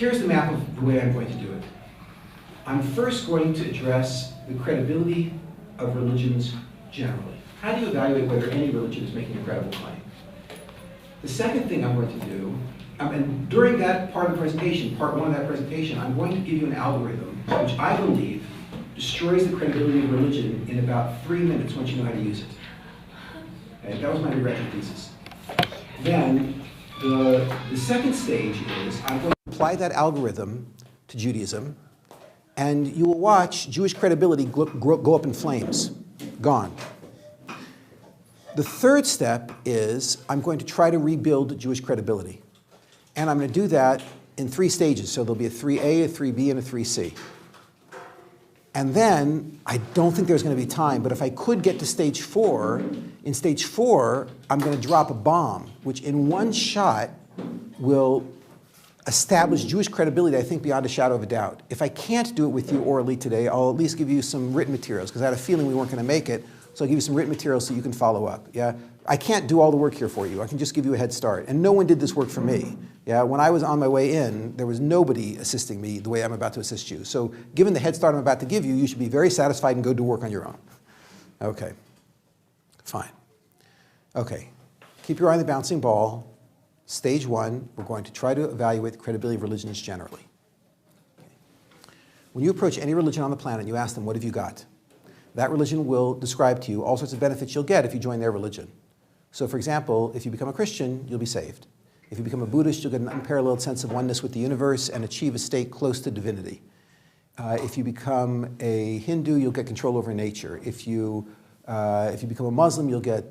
here's the map of the way I'm going to do it. I'm first going to address the credibility of religions generally. How do you evaluate whether any religion is making a credible claim? The second thing I'm going to do, and during that part of the presentation, part one of that presentation, I'm going to give you an algorithm which I believe destroys the credibility of religion in about 3 minutes once you know how to use it. Okay, that was my undergraduate thesis. Then, the second stage is I'm going to apply that algorithm to Judaism, and you will watch Jewish credibility go up in flames. Gone. The third step is I'm going to try to rebuild Jewish credibility. And I'm going to do that in 3 stages. So there'll be a 3A, a 3B, and a 3C. And then, I don't think there's going to be time, but if I could get to stage 4, in stage 4, I'm going to drop a bomb, which in one shot will establish Jewish credibility, I think, beyond a shadow of a doubt. If I can't do it with you orally today, I'll at least give you some written materials, because I had a feeling we weren't going to make it, so I'll give you some written materials so you can follow up. Yeah? I can't do all the work here for you. I can just give you a head start. And no one did this work for me. Yeah? When I was on my way in, there was nobody assisting me the way I'm about to assist you. So given the head start I'm about to give you, you should be very satisfied and go do work on your own. Okay. Fine. Okay. Keep your eye on the bouncing ball. Stage 1, we're going to try to evaluate the credibility of religions generally. Okay. When you approach any religion on the planet and you ask them, what have you got? That religion will describe to you all sorts of benefits you'll get if you join their religion. So for example, if you become a Christian, you'll be saved. If you become a Buddhist, you'll get an unparalleled sense of oneness with the universe and achieve a state close to divinity. If you become a Hindu, you'll get control over nature. If you become a Muslim, you'll get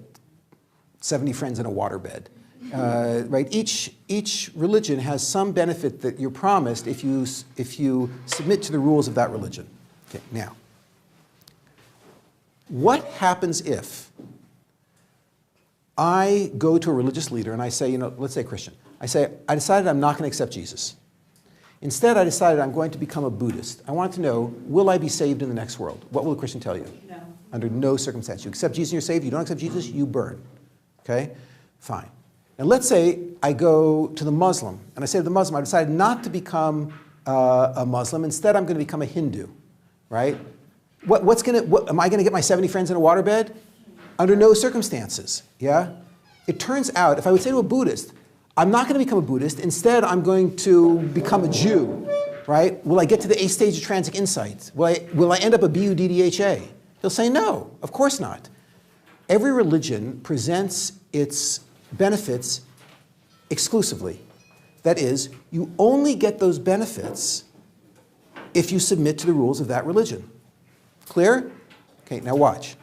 70 friends in a waterbed. Right? Each religion has some benefit that you're promised if you submit to the rules of that religion. Okay, now, what happens if I go to a religious leader and I say, let's say a Christian, I say, I decided I'm not going to accept Jesus. Instead, I decided I'm going to become a Buddhist. I want to know, will I be saved in the next world? What will a Christian tell you? No. Under no circumstance. You accept Jesus and you're saved. You don't accept Jesus, you burn. Okay? Fine. And let's say I go to the Muslim, and I say to the Muslim, I decided not to become a Muslim. Instead, I'm going to become a Hindu, right? Am I going to get my 70 friends in a waterbed? Under no circumstances, yeah? It turns out, if I would say to a Buddhist, I'm not going to become a Buddhist. Instead, I'm going to become a Jew, right? Will I get to the 8th stage of transic insight? Will I end up a B-U-D-D-H-A? He'll say no, of course not. Every religion presents its benefits exclusively. That is, you only get those benefits if you submit to the rules of that religion. Clear? Okay, now watch.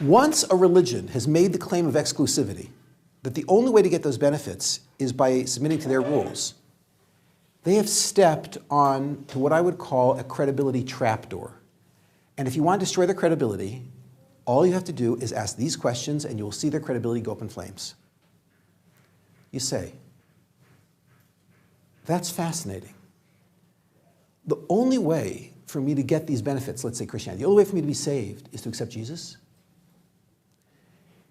Once a religion has made the claim of exclusivity, that the only way to get those benefits is by submitting to their rules, they have stepped on to what I would call a credibility trapdoor. And if you want to destroy their credibility, all you have to do is ask these questions and you will see their credibility go up in flames. You say, that's fascinating. The only way for me to get these benefits, let's say Christianity, the only way for me to be saved is to accept Jesus?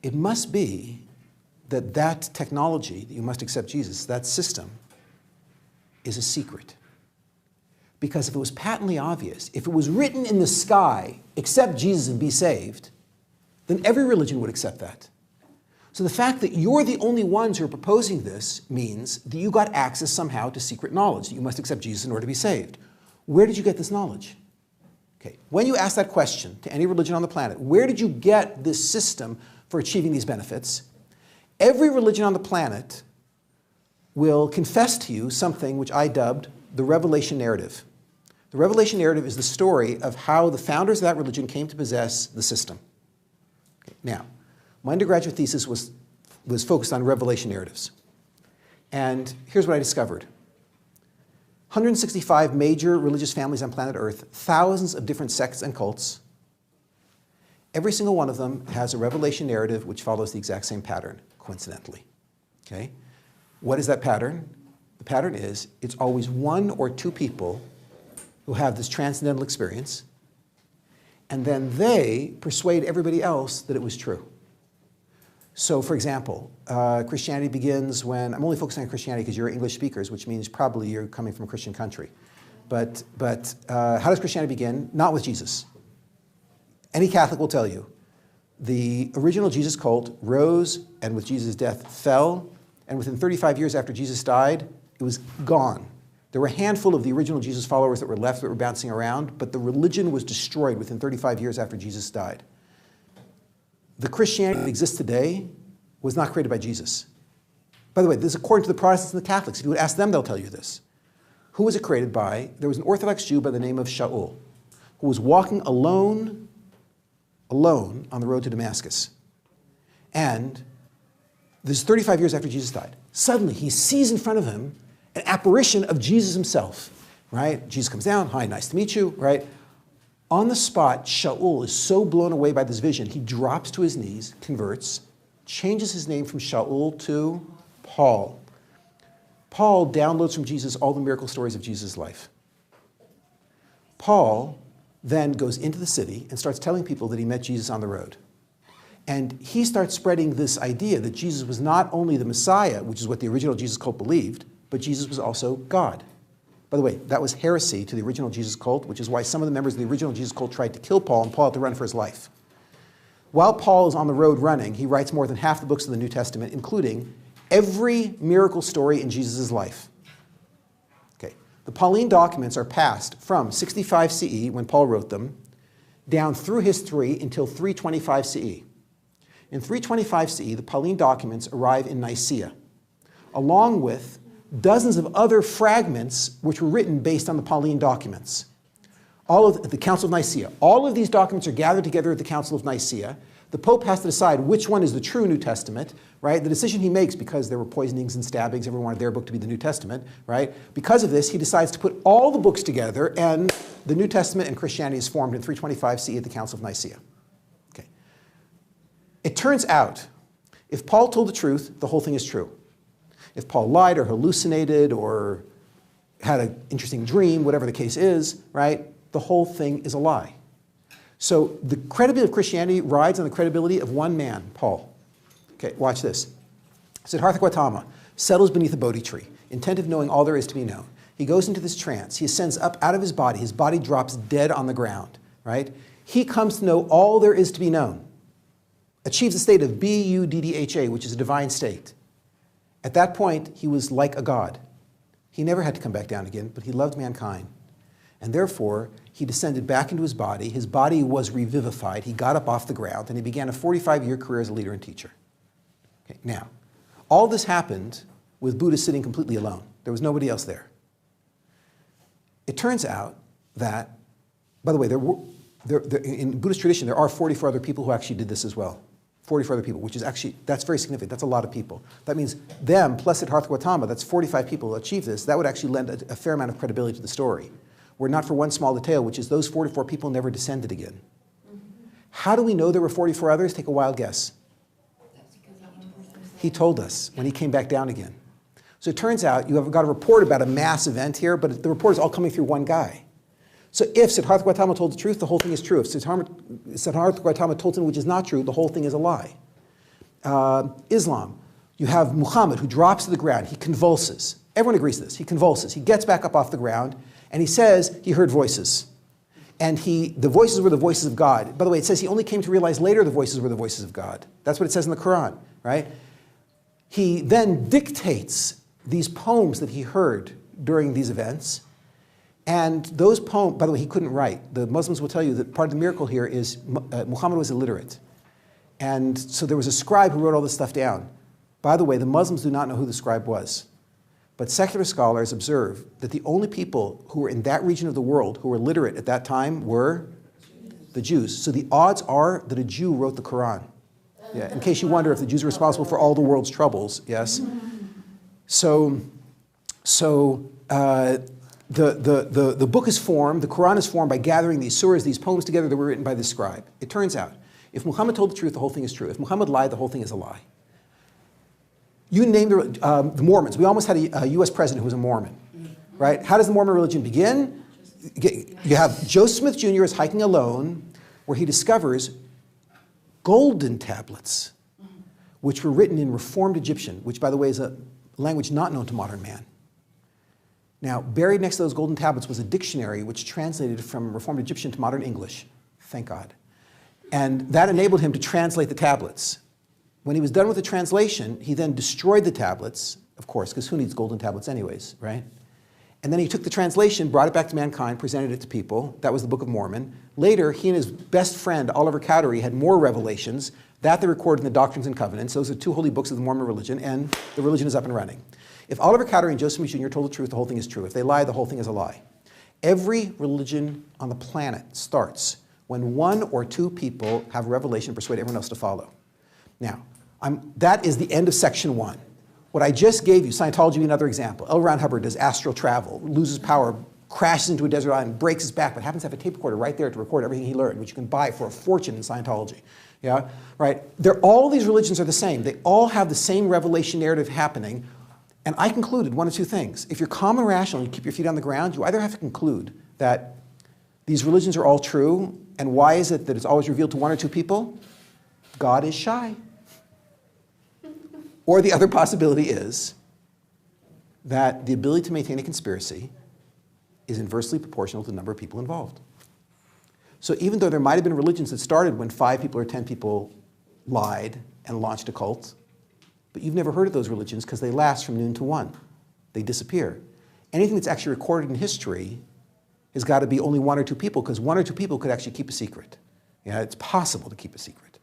It must be that that technology, that you must accept Jesus, that system, is a secret. Because if it was patently obvious, if it was written in the sky, accept Jesus and be saved, then every religion would accept that. So the fact that you're the only ones who are proposing this means that you got access somehow to secret knowledge, that you must accept Jesus in order to be saved. Where did you get this knowledge? Okay, when you ask that question to any religion on the planet, where did you get this system for achieving these benefits? Every religion on the planet will confess to you something which I dubbed the revelation narrative. The revelation narrative is the story of how the founders of that religion came to possess the system. Okay, now, my undergraduate thesis was focused on revelation narratives. And here's what I discovered. 165 major religious families on planet Earth, thousands of different sects and cults. Every single one of them has a revelation narrative which follows the exact same pattern, coincidentally. Okay? What is that pattern? The pattern is it's always one or two people who have this transcendental experience, and then they persuade everybody else that it was true. So, for example, Christianity begins when, I'm only focusing on Christianity because you're English speakers, which means probably you're coming from a Christian country. But how does Christianity begin? Not with Jesus. Any Catholic will tell you. The original Jesus cult rose and with Jesus' death fell, and within 35 years after Jesus died, it was gone. There were a handful of the original Jesus followers that were left that were bouncing around, but the religion was destroyed within 35 years after Jesus died. The Christianity that exists today was not created by Jesus. By the way, this is according to the Protestants and the Catholics. If you would ask them, they'll tell you this. Who was it created by? There was an Orthodox Jew by the name of Shaul, who was walking alone on the road to Damascus. And this is 35 years after Jesus died. Suddenly, he sees in front of him an apparition of Jesus himself, right? Jesus comes down, hi, nice to meet you, right? On the spot, Shaul is so blown away by this vision, he drops to his knees, converts, changes his name from Shaul to Paul. Paul downloads from Jesus all the miracle stories of Jesus' life. Paul then goes into the city and starts telling people that he met Jesus on the road. And he starts spreading this idea that Jesus was not only the Messiah, which is what the original Jesus cult believed, but Jesus was also God. By the way, that was heresy to the original Jesus cult, which is why some of the members of the original Jesus cult tried to kill Paul, and Paul had to run for his life. While Paul is on the road running, he writes more than half the books of the New Testament, including every miracle story in Jesus' life. Okay. The Pauline documents are passed from 65 CE, when Paul wrote them, down through history until 325 CE. In 325 CE, the Pauline documents arrive in Nicaea, along with dozens of other fragments which were written based on the Pauline documents. All of the Council of Nicaea. All of these documents are gathered together at the Council of Nicaea. The Pope has to decide which one is the true New Testament, right? The decision he makes, because there were poisonings and stabbings, everyone wanted their book to be the New Testament, right? Because of this, he decides to put all the books together, and the New Testament and Christianity is formed in 325 CE at the Council of Nicaea. Okay. It turns out, if Paul told the truth, the whole thing is true. If Paul lied or hallucinated or had an interesting dream, whatever the case is, right, the whole thing is a lie. So the credibility of Christianity rides on the credibility of one man, Paul. Okay, watch this. Siddhartha Gautama settles beneath a Bodhi tree, intent of knowing all there is to be known. He goes into this trance. He ascends up out of his body. His body drops dead on the ground, right? He comes to know all there is to be known. Achieves a state of B-U-D-D-H-A, which is a divine state. At that point, he was like a god. He never had to come back down again, but he loved mankind. And therefore, he descended back into his body. His body was revivified. He got up off the ground, and he began a 45-year career as a leader and teacher. Okay, now, all this happened with Buddha sitting completely alone. There was nobody else there. It turns out that, by the way, in Buddhist tradition, there are 44 other people who actually did this as well. 44 other people, which is actually, that's very significant. That's a lot of people. That means them plus Siddhartha Gautama, that's 45 people who achieved this. That would actually lend a fair amount of credibility to the story. Were not for one small detail, which is those 44 people never descended again. How do we know there were 44 others? Take a wild guess. He told us when he came back down again. So it turns out you have got a report about a mass event here, but the report is all coming through one guy. So if Siddhartha Gautama told the truth, the whole thing is true. If Siddhartha Gautama told something which is not true, the whole thing is a lie. Islam, you have Muhammad who drops to the ground. He convulses. Everyone agrees to this. He convulses. He gets back up off the ground, and he says he heard voices. And the voices were the voices of God. By the way, it says he only came to realize later the voices were the voices of God. That's what it says in the Quran, right? He then dictates these poems that he heard during these events. And those poems, by the way, he couldn't write. The Muslims will tell you that part of the miracle here is Muhammad was illiterate. And so there was a scribe who wrote all this stuff down. By the way, the Muslims do not know who the scribe was. But secular scholars observe that the only people who were in that region of the world who were literate at that time were the Jews. So the odds are that a Jew wrote the Quran. Yeah, in case you wonder if the Jews are responsible for all the world's troubles, yes. So the book is formed, the Quran is formed by gathering these surahs, these poems together that were written by this scribe. It turns out, if Muhammad told the truth, the whole thing is true. If Muhammad lied, the whole thing is a lie. You named the Mormons. We almost had a U.S. president who was a Mormon, right? How does the Mormon religion begin? You have Joseph Smith Jr. is hiking alone, where he discovers golden tablets which were written in Reformed Egyptian, which, by the way, is a language not known to modern man. Now, buried next to those golden tablets was a dictionary which translated from Reformed Egyptian to modern English. Thank God. And that enabled him to translate the tablets. When he was done with the translation, he then destroyed the tablets, of course, because who needs golden tablets anyways, right? And then he took the translation, brought it back to mankind, presented it to people. That was the Book of Mormon. Later, he and his best friend, Oliver Cowdery, had more revelations. That they recorded in the Doctrines and Covenants. Those are two holy books of the Mormon religion, and the religion is up and running. If Oliver Cowdery and Joseph Smith Jr. told the truth, the whole thing is true. If they lie, the whole thing is a lie. Every religion on the planet starts when one or two people have revelation and persuade everyone else to follow. Now, that is the end of section 1. What I just gave you, Scientology would be another example. L. Ron Hubbard does astral travel, loses power, crashes into a desert island, breaks his back, but happens to have a tape recorder right there to record everything he learned, which you can buy for a fortune in Scientology. Yeah, right? All these religions are the same. They all have the same revelation narrative happening. And I concluded one of two things. If you're calm and rational and you keep your feet on the ground, you either have to conclude that these religions are all true, and why is it that it's always revealed to one or two people? God is shy. Or the other possibility is that the ability to maintain a conspiracy is inversely proportional to the number of people involved. So even though there might have been religions that started when 5 people or 10 people lied and launched a cult, but you've never heard of those religions because they last from noon to 1. They disappear. Anything that's actually recorded in history has got to be only 1 or 2 people, because 1 or 2 people could actually keep a secret. Yeah, it's possible to keep a secret.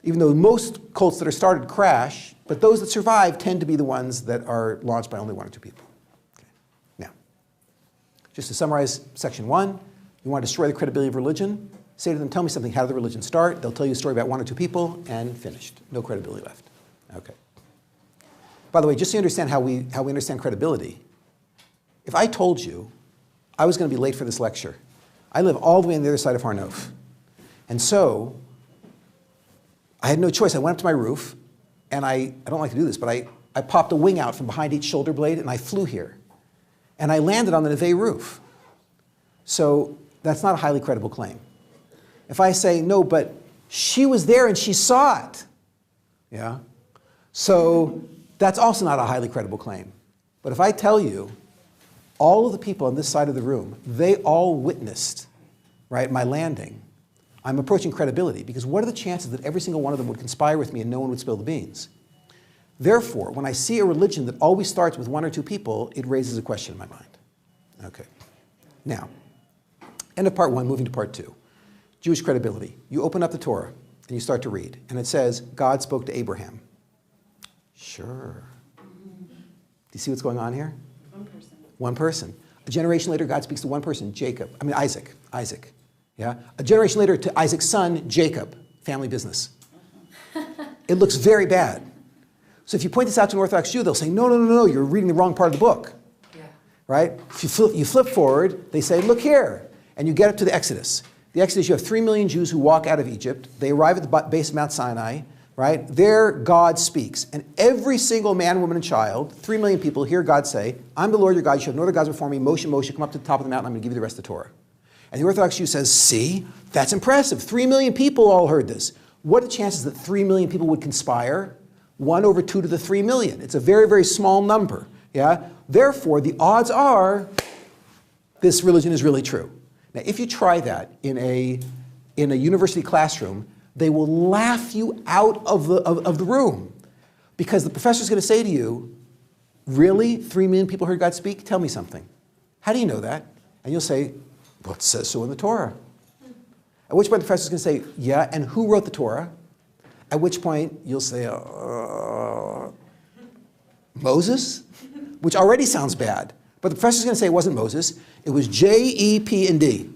Even though most cults that are started crash, but those that survive tend to be the ones that are launched by only 1 or 2 people. Okay. Now, just to summarize section 1, you want to destroy the credibility of religion, say to them, tell me something, how did the religion start? They'll tell you a story about 1 or 2 people, and finished. No credibility left. Okay. By the way, just so you understand how we understand credibility, if I told you I was going to be late for this lecture, I live all the way on the other side of Harnof. And so I had no choice. I went up to my roof, and I don't like to do this, but I popped a wing out from behind each shoulder blade, and I flew here. And I landed on the Neve roof. So that's not a highly credible claim. If I say, no, but she was there and she saw it, yeah? So that's also not a highly credible claim. But if I tell you, all of the people on this side of the room, they all witnessed, right, my landing, I'm approaching credibility, because what are the chances that every single one of them would conspire with me and no one would spill the beans? Therefore, when I see a religion that always starts with 1 or 2 people, it raises a question in my mind. Okay. Now, end of part 1, moving to part 2. Jewish credibility. You open up the Torah and you start to read, and it says, God spoke to Abraham. Sure. Do you see what's going on here? 1 person. 1 person. A generation later, God speaks to 1 person, Isaac. Isaac. Yeah? A generation later to Isaac's son, Jacob. Family business. It looks very bad. So if you point this out to an Orthodox Jew, they'll say, no, you're reading the wrong part of the book. Yeah. Right? If you flip forward, they say, look here. And you get up to the Exodus. The Exodus, you have 3 million Jews who walk out of Egypt. They arrive at the base of Mount Sinai. Right? There, God speaks. And every single man, woman, and child, 3 million people, hear God say, I'm the Lord your God. You should have no other gods before me. Moshe, come up to the top of the mountain. I'm going to give you the rest of the Torah. And the Orthodox Jew says, see, that's impressive. 3 million people all heard this. What are the chances that 3 million people would conspire? 1 over 2 to the 3 million. It's a very, very small number. Yeah? Therefore, the odds are this religion is really true. Now, if you try that in a university classroom, they will laugh you out of the room, because the professor's going to say to you, really? 3 million people heard God speak? Tell me something. How do you know that? And you'll say, well, it says so in the Torah. At which point the professor's going to say, yeah, and who wrote the Torah? At which point you'll say, Moses? Which already sounds bad. But the professor's going to say it wasn't Moses. It was J, E, P, and D.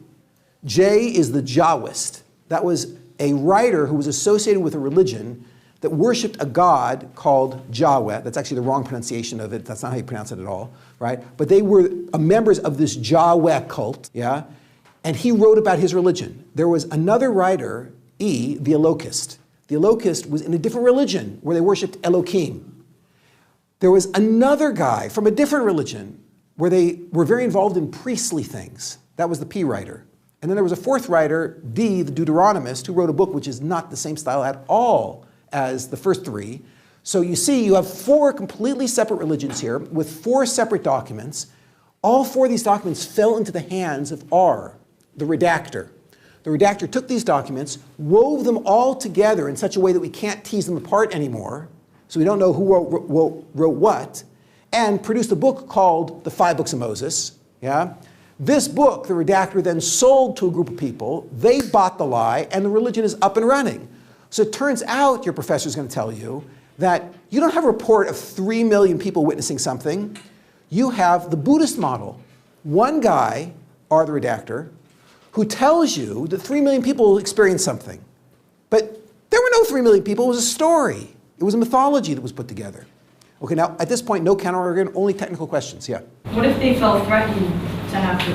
J is the Jahwist. That was a writer who was associated with a religion that worshipped a god called Yahweh. That's actually the wrong pronunciation of it. That's not how you pronounce it at all, right? But they were members of this Yahweh cult, yeah? And he wrote about his religion. There was another writer, E, the Elokist. The Elokist was in a different religion where they worshipped Elohim. There was another guy from a different religion where they were very involved in priestly things. That was the P writer. And then there was a 4th writer, D, the Deuteronomist, who wrote a book which is not the same style at all as the first three. So you see you have 4 completely separate religions here with 4 separate documents. All 4 of these documents fell into the hands of R, the redactor. The redactor took these documents, wove them all together in such a way that we can't tease them apart anymore, so we don't know who wrote what, and produced a book called the 5 Books of Moses. Yeah? This book, the redactor then sold to a group of people. They bought the lie, and the religion is up and running. So it turns out, your professor is going to tell you, that you don't have a report of 3 million people witnessing something. You have the Buddhist model. One guy, R the redactor, who tells you that 3 million people experienced something. But there were no 3 million people. It was a story. It was a mythology that was put together. Okay, now at this point, no counter-argument, only technical questions. Yeah? What if they felt threatened to have to,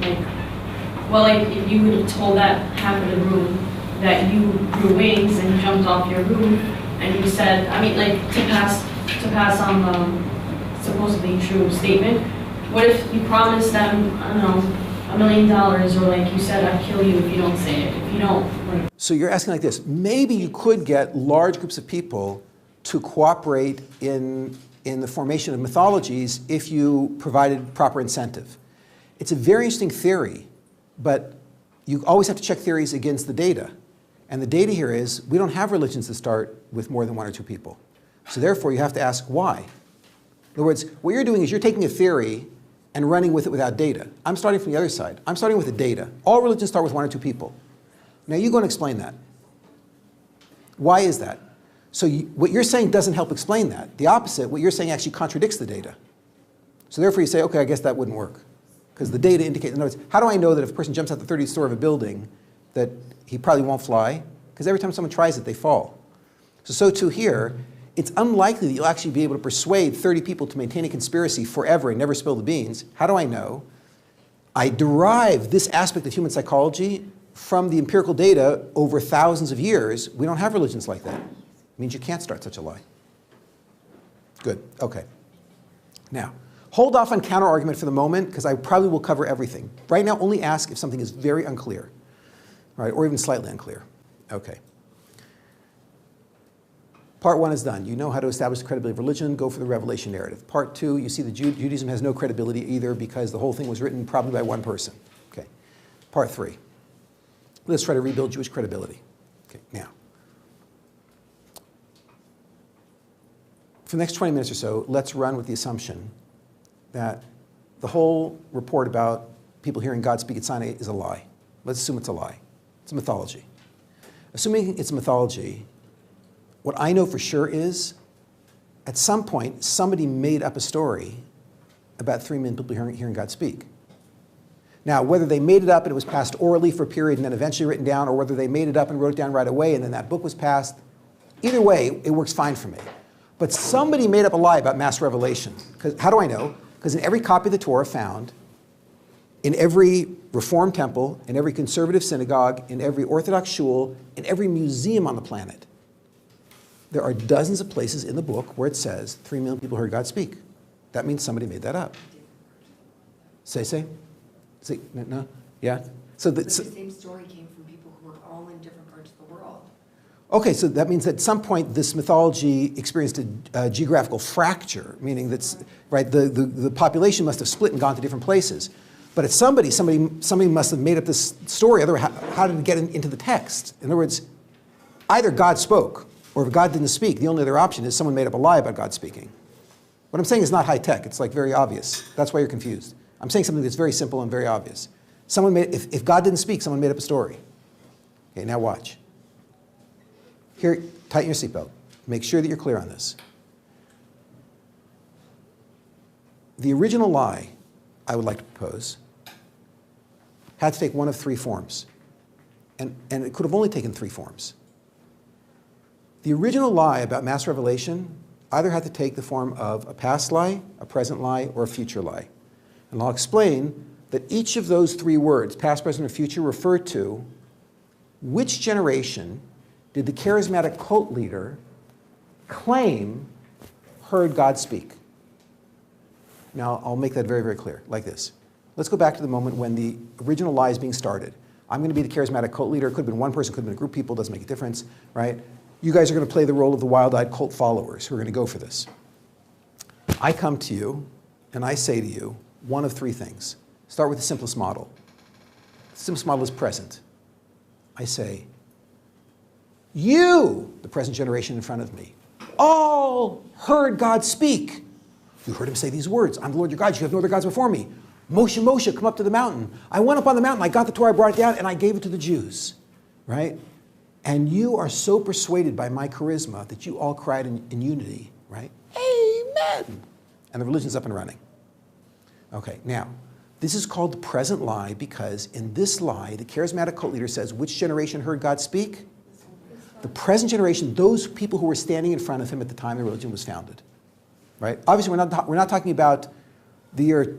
if you would have told that half of the room that you grew wings and jumped off your roof, and you said, to pass on the supposedly true statement, what if you promised them, I don't know, $1 million, or like you said, I'd kill you if you don't say it, if you don't. So you're asking like this, maybe you could get large groups of people to cooperate in the formation of mythologies if you provided proper incentive. It's a very interesting theory, but you always have to check theories against the data. And the data here is, we don't have religions that start with more than 1 or 2 people. So therefore, you have to ask why. In other words, what you're doing is you're taking a theory and running with it without data. I'm starting from the other side. I'm starting with the data. All religions start with 1 or 2 people. Now you go and explain that. Why is that? So what you're saying doesn't help explain that. The opposite, what you're saying actually contradicts the data. So therefore you say, okay, I guess that wouldn't work. Because the data indicates, in other words, how do I know that if a person jumps out the 30th story of a building that he probably won't fly? Because every time someone tries it, they fall. So too here, it's unlikely that you'll actually be able to persuade 30 people to maintain a conspiracy forever and never spill the beans. How do I know? I derive this aspect of human psychology from the empirical data over thousands of years. We don't have religions like that. It means you can't start such a lie. Good, okay. Now, hold off on counter-argument for the moment, because I probably will cover everything. Right now, only ask if something is very unclear, right, or even slightly unclear. Okay. Part 1 is done. You know how to establish the credibility of religion. Go for the revelation narrative. Part 2, you see that Judaism has no credibility either because the whole thing was written probably by 1 person. Okay. Part 3. Let's try to rebuild Jewish credibility. Okay. Now, for the next 20 minutes or so, let's run with the assumption that the whole report about people hearing God speak at Sinai is a lie. Let's assume it's a lie. It's a mythology. Assuming it's a mythology, what I know for sure is, at some point, somebody made up a story about 3 million people hearing God speak. Now, whether they made it up and it was passed orally for a period and then eventually written down, or whether they made it up and wrote it down right away and then that book was passed, either way, it works fine for me. But somebody made up a lie about mass revelation. How do I know? Because in every copy of the Torah found, in every Reformed temple, in every conservative synagogue, in every Orthodox shul, in every museum on the planet, there are dozens of places in the book where it says 3 million people heard God speak. That means somebody made that up. Say? No? Yeah? So the same story came from people who were all in different parts of the world. Okay, so that means that at some point this mythology experienced a geographical fracture, meaning that's, right, the population must have split and gone to different places. But it's somebody must have made up this story. Otherwise, how did it get into the text? In other words, either God spoke, or if God didn't speak, the only other option is someone made up a lie about God speaking. What I'm saying is not high tech. It's like very obvious. That's why you're confused. I'm saying something that's very simple and very obvious. If God didn't speak, someone made up a story. Okay, now watch. Here, tighten your seatbelt. Make sure that you're clear on this. The original lie I would like to propose had to take one of 3 forms. And it could have only taken 3 forms. The original lie about mass revelation either had to take the form of a past lie, a present lie, or a future lie. And I'll explain that each of those 3 words, past, present, or future, refer to which generation did the charismatic cult leader claim heard God speak. Now, I'll make that very, very clear, like this. Let's go back to the moment when the original lie is being started. I'm going to be the charismatic cult leader. It could have been one person, could have been a group of people, doesn't make a difference, right? you guys are going to play the role of the wild-eyed cult followers who are going to go for this. I come to you, and I say to you one of three things. Start with the simplest model. The simplest model is present. I say, you, the present generation in front of me, all heard God speak. You heard him say these words, I'm the Lord your God, you have no other gods before me. Moshe, Moshe, come up to the mountain. I went up on the mountain, I got the Torah, I brought it down, and I gave it to the Jews, right? And you are so persuaded by my charisma that you all cried in unity, right? Amen. And the religion's up and running. Okay, now, this is called the present lie because in this lie, the charismatic cult leader says, which generation heard God speak? The present generation, those people who were standing in front of him at the time the religion was founded, right? Obviously, we're not talking about the year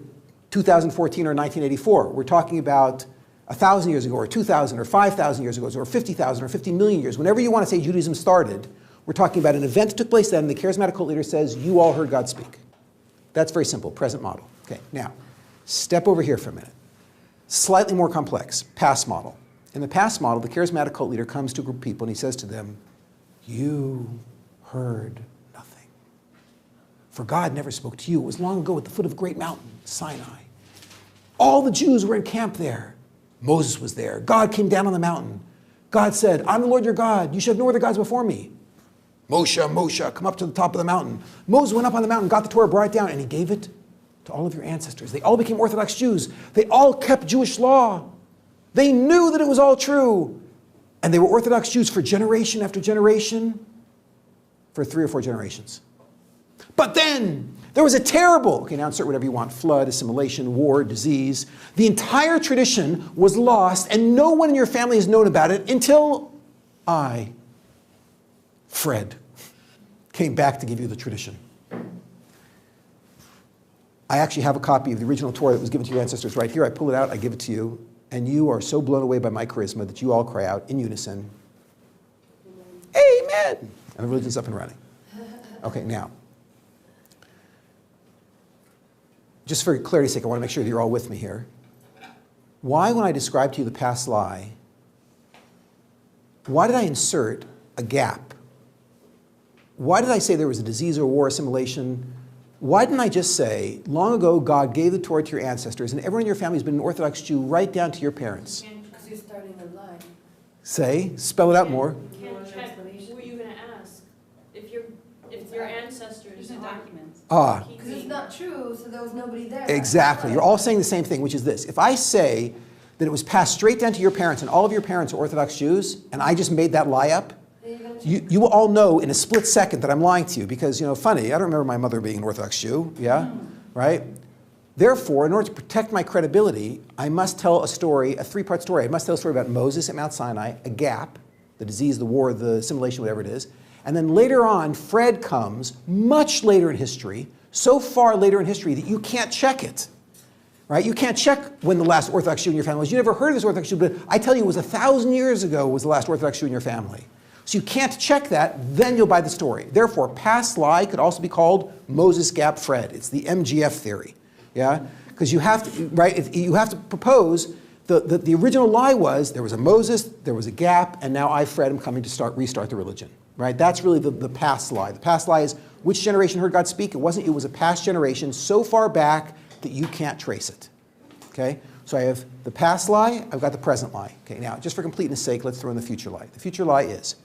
2014 or 1984. We're talking about 1,000 years ago, or 2,000, or 5,000 years ago, or 50,000, or 50 million years. Whenever you want to say Judaism started, we're talking about an event that took place then, and the charismatic cult leader says, you all heard God speak. That's very simple, present model. Okay, now, step over here for a minute. Slightly more complex, past model. In the past model, the charismatic cult leader comes to a group of people and he says to them, you heard nothing. For God never spoke to you. It was long ago at the foot of a great mountain, Sinai. All the Jews were in camp there. Moses was there. God came down on the mountain. God said, I'm the Lord your God. You should have no other gods before me. Moshe, Moshe, come up to the top of the mountain. Moses went up on the mountain, got the Torah, brought it down, and he gave it to all of your ancestors. They all became Orthodox Jews. They all kept Jewish law. They knew that it was all true. And they were Orthodox Jews for generation after generation, for 3 or 4 generations. But then there was a terrible, okay, now insert whatever you want, flood, assimilation, war, disease. The entire tradition was lost, and no one in your family has known about it until I, Fred, came back to give you the tradition. I actually have a copy of the original Torah that was given to your ancestors right here. I pull it out, I give it to you, and you are so blown away by my charisma that you all cry out in unison, Amen! And the religion's up and running. Okay, now, just for clarity's sake, I want to make sure that you're all with me here. Why, when I describe to you the past lie, why did I insert a gap? Why did I say there was a disease or war assimilation? Why didn't I just say, long ago, God gave the Torah to your ancestors, and everyone in your family has been an Orthodox Jew right down to your parents? Because you're starting a lie. Say, spell it out more. You can't check. Who are you going to ask? If your ancestors There's no documents. Ah. Because it's not true, so there was nobody there. Exactly. You're all saying the same thing, which is this. If I say that it was passed straight down to your parents and all of your parents are Orthodox Jews, and I just made that lie up, you will all know in a split second that I'm lying to you because, funny, I don't remember my mother being an Orthodox Jew, yeah? Right? Therefore, in order to protect my credibility, I must tell a story, a 3-part story. I must tell a story about Moses at Mount Sinai, a gap, the disease, the war, the assimilation, whatever it is. And then later on, Fred comes, much later in history, so far later in history that you can't check it. Right? You can't check when the last Orthodox Jew in your family was. You never heard of this Orthodox Jew, but I tell you, it was 1,000 years ago was the last Orthodox Jew in your family. So you can't check that, then you'll buy the story. Therefore, past lie could also be called Moses Gap Fred. It's the MGF theory, yeah? Because you have to, right? You have to propose the original lie was there was a Moses, there was a gap, and now I, Fred, am coming to restart the religion, right? That's really the past lie. The past lie is which generation heard God speak? It wasn't. It was a past generation so far back that you can't trace it. Okay? So I have the past lie. I've got the present lie. Okay. Now, just for completeness' sake, let's throw in the future lie. The future lie is.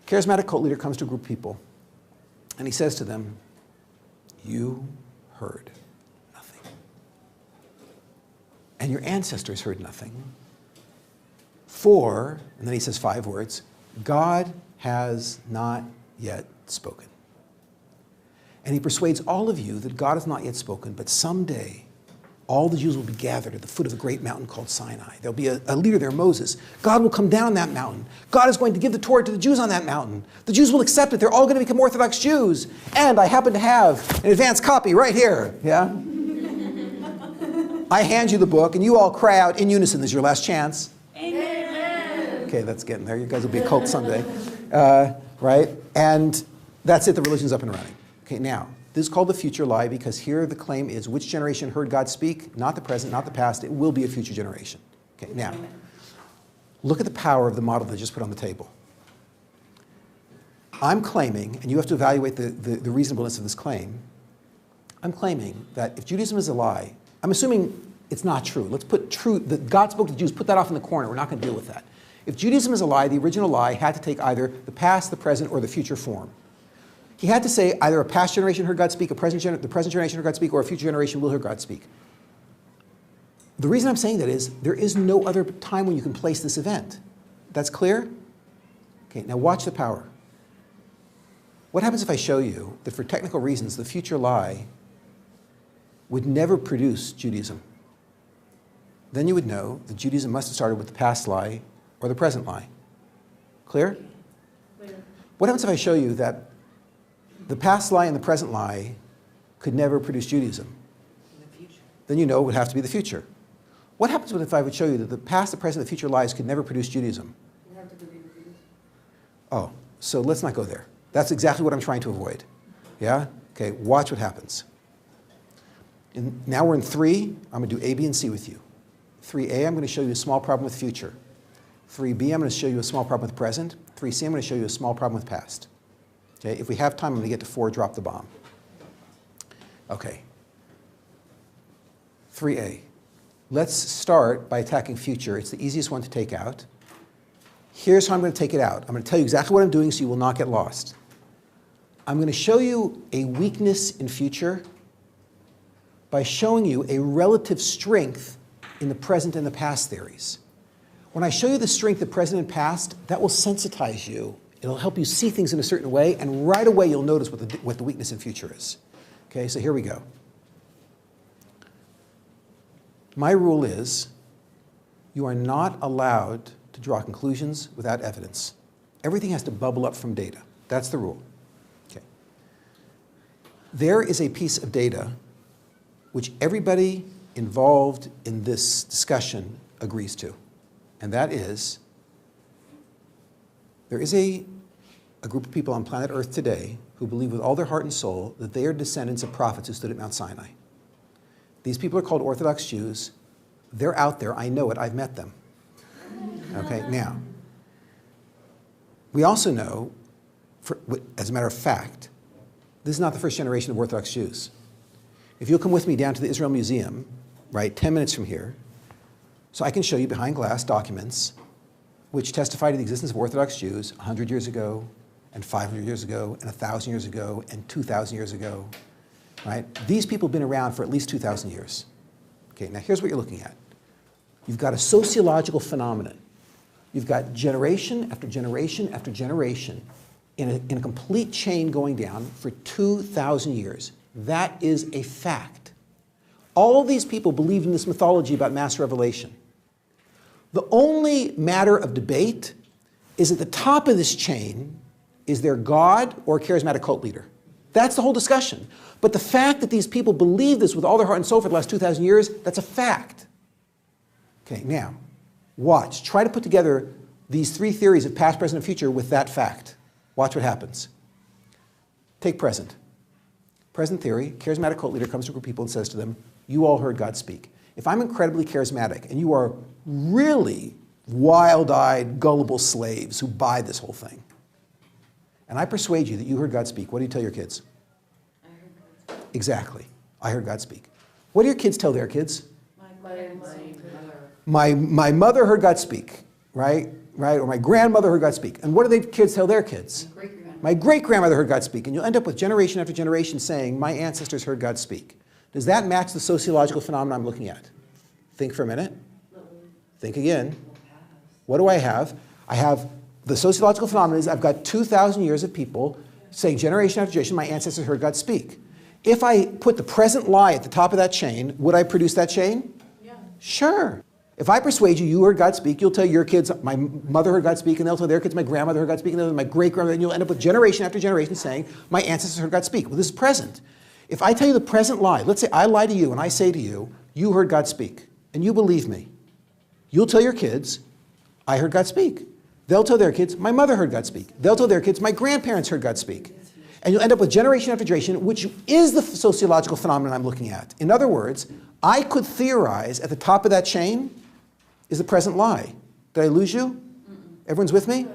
Charismatic cult leader comes to a group of people, and he says to them, you heard nothing. And your ancestors heard nothing. For, and then he says 5 words, God has not yet spoken. And he persuades all of you that God has not yet spoken, but someday all the Jews will be gathered at the foot of a great mountain called Sinai. There'll be a leader there, Moses. God will come down that mountain. God is going to give the Torah to the Jews on that mountain. The Jews will accept it. They're all going to become Orthodox Jews. And I happen to have an advanced copy right here. Yeah? I hand you the book, and you all cry out in unison. This is your last chance. Amen. Okay, that's getting there. You guys will be a cult someday. Right? And that's it. The religion's up and running. Okay, now. This is called the future lie because here the claim is which generation heard God speak? Not the present, not the past. It will be a future generation. Okay, now, look at the power of the model that I just put on the table. I'm claiming, and you have to evaluate the reasonableness of this claim, I'm claiming that if Judaism is a lie, I'm assuming it's not true. Let's put true, that God spoke to the Jews, put that off in the corner. We're not going to deal with that. If Judaism is a lie, the original lie had to take either the past, the present, or the future form. He had to say either a past generation heard God speak, the present generation heard God speak, or a future generation will hear God speak. The reason I'm saying that is there is no other time when you can place this event. That's clear? Okay, now watch the power. What happens if I show you that for technical reasons, the future lie would never produce Judaism? Then you would know that Judaism must have started with the past lie or the present lie. Clear? Clear. What happens if I show you that the past lie and the present lie could never produce Judaism? In the future. Then you know it would have to be the future. What happens if I would show you that the past, the present, the future lies could never produce Judaism? You have to believe it. Oh, so let's not go there. That's exactly what I'm trying to avoid. Yeah? Okay, watch what happens. Now we're in 3. I'm going to do A, B, and C with you. 3A, I'm going to show you a small problem with future. 3B, I'm going to show you a small problem with present. 3C, I'm going to show you a small problem with past. Okay, if we have time, I'm going to get to 4, drop the bomb. Okay. 3A. Let's start by attacking future. It's the easiest one to take out. Here's how I'm going to take it out. I'm going to tell you exactly what I'm doing so you will not get lost. I'm going to show you a weakness in future by showing you a relative strength in the present and the past theories. When I show you the strength of present and past, that will sensitize you. It'll help you see things in a certain way, and right away you'll notice what the weakness in future is. Okay, so here we go. My rule is you are not allowed to draw conclusions without evidence. Everything has to bubble up from data. That's the rule. Okay. There is a piece of data which everybody involved in this discussion agrees to, and that is there is a group of people on planet Earth today who believe with all their heart and soul that they are descendants of prophets who stood at Mount Sinai. These people are called Orthodox Jews. They're out there. I know it. I've met them. Okay, now, we also know, as a matter of fact, this is not the first generation of Orthodox Jews. If you'll come with me down to the Israel Museum, right, 10 minutes from here, so I can show you behind glass documents which testify to the existence of Orthodox Jews 100 years ago, and 500 years ago, and 1,000 years ago, and 2,000 years ago, right? These people have been around for at least 2,000 years. Okay, now here's what you're looking at. You've got a sociological phenomenon. You've got generation after generation after generation in a complete chain going down for 2,000 years. That is a fact. All these people believed in this mythology about mass revelation. The only matter of debate is at the top of this chain, is there God or a charismatic cult leader? That's the whole discussion. But the fact that these people believe this with all their heart and soul for the last 2,000 years, that's a fact. Okay, now, watch. Try to put together these 3 theories of past, present, and future with that fact. Watch what happens. Take present. Present theory, charismatic cult leader comes to a group of people and says to them, you all heard God speak. If I'm incredibly charismatic and you are really wild-eyed, gullible slaves who buy this whole thing, and I persuade you that you heard God speak, what do you tell your kids? I heard God speak. Exactly. I heard God speak. What do your kids tell their kids? My My mother heard God speak, right? Or my grandmother heard God speak. And what do the kids tell their kids? My great-grandmother heard God speak. And you'll end up with generation after generation saying, my ancestors heard God speak. Does that match the sociological phenomenon I'm looking at? Think for a minute. Think again. What do I have? I have the sociological phenomenon is I've got 2,000 years of people saying generation after generation, my ancestors heard God speak. If I put the present lie at the top of that chain, would I produce that chain? Yeah. Sure. If I persuade you, you heard God speak, you'll tell your kids, my mother heard God speak, and they'll tell their kids, my grandmother heard God speak, and they'll tell my great-grandmother, and you'll end up with generation after generation saying, my ancestors heard God speak. Well, this is present. If I tell you the present lie, let's say I lie to you and I say to you, you heard God speak, and you believe me, you'll tell your kids, I heard God speak. They'll tell their kids, my mother heard God speak. They'll tell their kids, my grandparents heard God speak. And you'll end up with generation after generation, which is the sociological phenomenon I'm looking at. In other words, I could theorize at the top of that chain is the present lie. Did I lose you? Everyone's with me?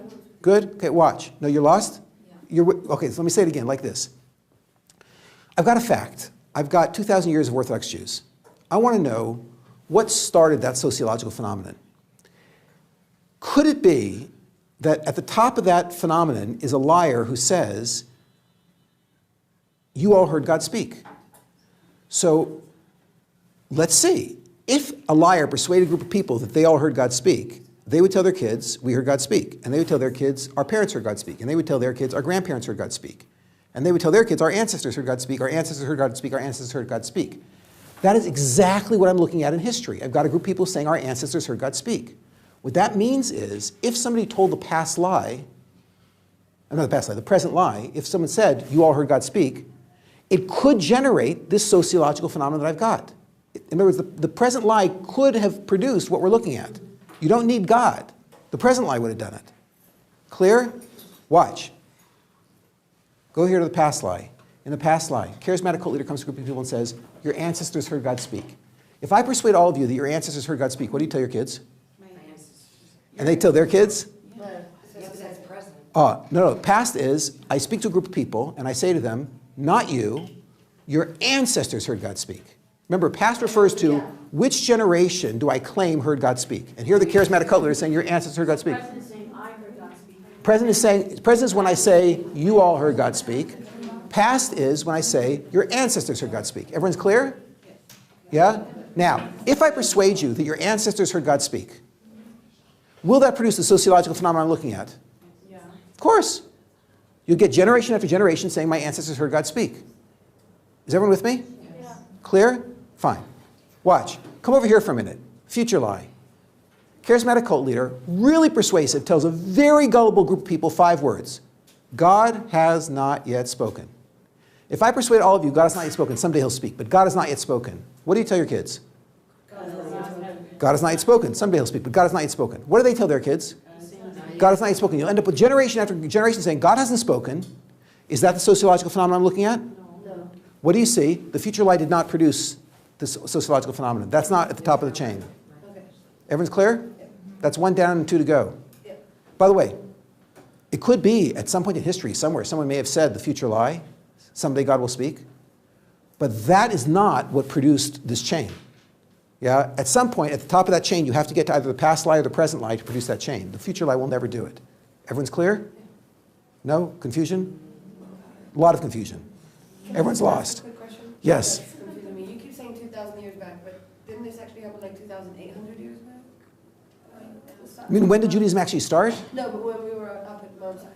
Good? Okay, watch. No, you're lost? Okay, so let me say it again like this. I've got a fact. I've got 2,000 years of Orthodox Jews. I want to know what started that sociological phenomenon. Could it be that at the top of that phenomenon is a liar who says, you all heard God speak? So let's see. If a liar persuaded a group of people that they all heard God speak, they would tell their kids, we heard God speak. And they would tell their kids, our parents heard God speak. And they would tell their kids, our grandparents heard God speak. And they would tell their kids, our ancestors heard God speak, our ancestors heard God speak, our ancestors heard God speak. That is exactly what I'm looking at in history. I've got a group of people saying our ancestors heard God speak. What that means is, if somebody told the past lie, not the past lie, the present lie, if someone said, you all heard God speak, it could generate this sociological phenomenon that I've got. In other words, the present lie could have produced what we're looking at. You don't need God. The present lie would have done it. Clear? Watch. Go here to the past lie. In the past lie, charismatic cult leader comes to a group of people and says, your ancestors heard God speak. If I persuade all of you that your ancestors heard God speak, what do you tell your kids? My ancestors. And they tell their kids? Yeah, but that's present. No. Past is, I speak to a group of people and I say to them, not you, your ancestors heard God speak. Remember, past refers to which generation do I claim heard God speak? And here the charismatic cult leader is saying your ancestors heard God speak. Present is saying I heard God speak. Present is when I say you all heard God speak. Past is when I say your ancestors heard God speak. Everyone's clear? Yeah? Now, if I persuade you that your ancestors heard God speak, will that produce the sociological phenomenon I'm looking at? Yeah. Of course. You'll get generation after generation saying my ancestors heard God speak. Is everyone with me? Yeah. Clear? Fine. Watch. Come over here for a minute. Future lie. Charismatic cult leader, really persuasive, tells a very gullible group of people 5 words. God has not yet spoken. If I persuade all of you God has not yet spoken, someday he'll speak, but God has not yet spoken. What do you tell your kids? God has not yet spoken. Someday he'll speak, but God has not yet spoken. What do they tell their kids? God has not yet spoken. You'll end up with generation after generation saying God hasn't spoken. Is that the sociological phenomenon I'm looking at? No. What do you see? The future lie did not produce this sociological phenomenon. That's not at the top of the chain. Okay. Everyone's clear? That's 1 down and 2 to go. By the way, it could be at some point in history somewhere someone may have said the future lie, someday God will speak, but that is not what produced this chain. Yeah? At some point at the top of that chain you have to get to either the past lie or the present lie to produce that chain. The future lie will never do it. Everyone's clear? No? Confusion? A lot of confusion. Everyone's lost. Quick question? Yes. That's confusing me. You keep saying 2,000 years back, but didn't this actually happen like 2,800 years back? I mean, when did Judaism actually start? No, but when we were up at Mount Sinai.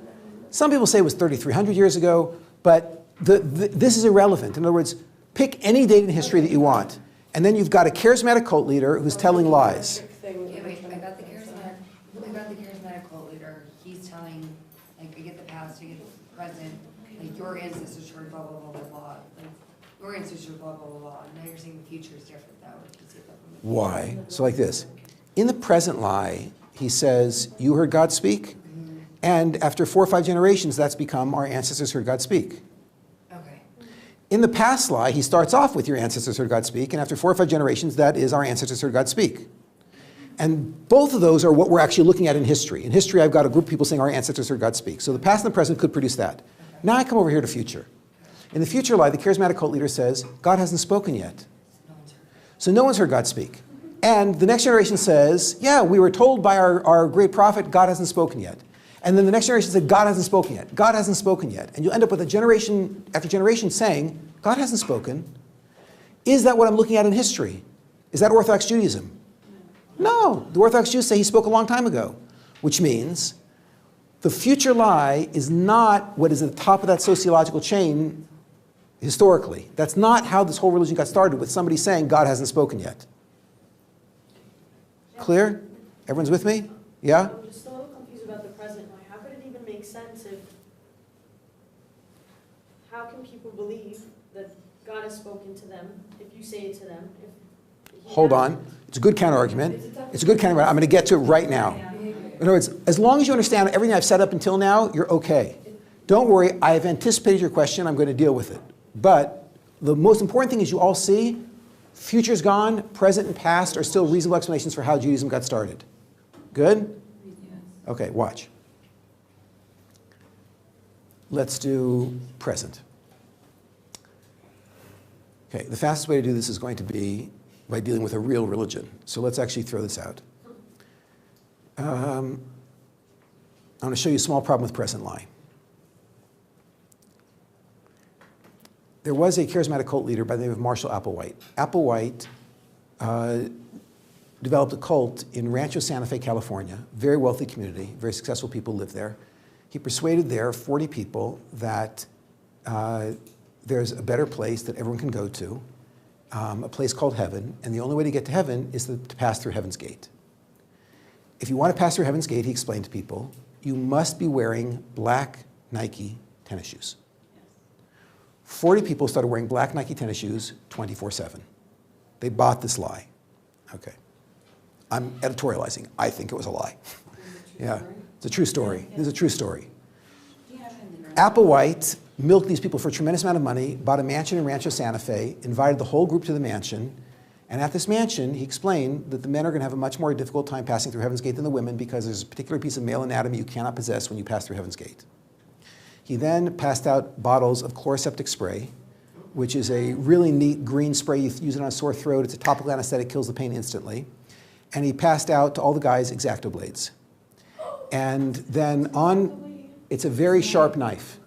Some people say it was 3,300 years ago, but this is irrelevant. In other words, pick any date in history that you want, and then you've got a charismatic cult leader who's telling lies. Okay, wait, I got the charismatic cult leader. He's telling, like, I get the past, I get the present, like, your ancestors heard blah, blah, blah, blah, blah. Like, your ancestors blah, blah, blah, blah. Now you're saying the future is different, though. Why? So like this. In the present lie, he says, you heard God speak, and after 4 or 5 generations, that's become our ancestors heard God speak. Okay. In the past lie, he starts off with your ancestors heard God speak, and after 4 or 5 generations, that is our ancestors heard God speak. And both of those are what we're actually looking at in history. In history, I've got a group of people saying our ancestors heard God speak. So the past and the present could produce that. Now I come over here to future. In the future lie, the charismatic cult leader says, God hasn't spoken yet. So no one's heard God speak. And the next generation says, yeah, we were told by our great prophet, God hasn't spoken yet. And then the next generation said, God hasn't spoken yet. God hasn't spoken yet. And you'll end up with a generation after generation saying, God hasn't spoken. Is that what I'm looking at in history? Is that Orthodox Judaism? No. The Orthodox Jews say he spoke a long time ago, which means the future lie is not what is at the top of that sociological chain historically. That's not how this whole religion got started, with somebody saying God hasn't spoken yet. Clear? Everyone's with me? Yeah? I'm just a little confused about the present lie. How could it even make sense if, how can people believe that God has spoken to them if you say it to them? If Hold on. It's a good counter-argument. It's a good counter-argument. I'm going to get to it right now. In other words, as long as you understand everything I've said up until now, you're okay. Don't worry, I have anticipated your question. I'm going to deal with it. But the most important thing is you all see, future's gone, present and past are still reasonable explanations for how Judaism got started. Good? Okay, watch. Let's do present. Okay, the fastest way to do this is going to be by dealing with a real religion. So let's actually throw this out. I'm going to show you a small problem with present lie. There was a charismatic cult leader by the name of Marshall Applewhite. Applewhite developed a cult in Rancho Santa Fe, California, very wealthy community, very successful people live there. He persuaded there 40 people that there's a better place that everyone can go to, a place called heaven, and the only way to get to heaven is to pass through Heaven's Gate. If you want to pass through Heaven's Gate, he explained to people, you must be wearing black Nike tennis shoes. 40 people started wearing black Nike tennis shoes 24/7. They bought this lie. Okay. I'm editorializing. I think it was a lie. Yeah, it's a true story. This is a true story. Applewhite milked these people for a tremendous amount of money, bought a mansion in Rancho Santa Fe, invited the whole group to the mansion, and at this mansion, he explained that the men are going to have a much more difficult time passing through Heaven's Gate than the women because there's a particular piece of male anatomy you cannot possess when you pass through Heaven's Gate. He then passed out bottles of chloroseptic spray, which is a really neat green spray. You use it on a sore throat. It's a topical anesthetic, kills the pain instantly. And he passed out to all the guys X-Acto blades. And then it's a very sharp knife.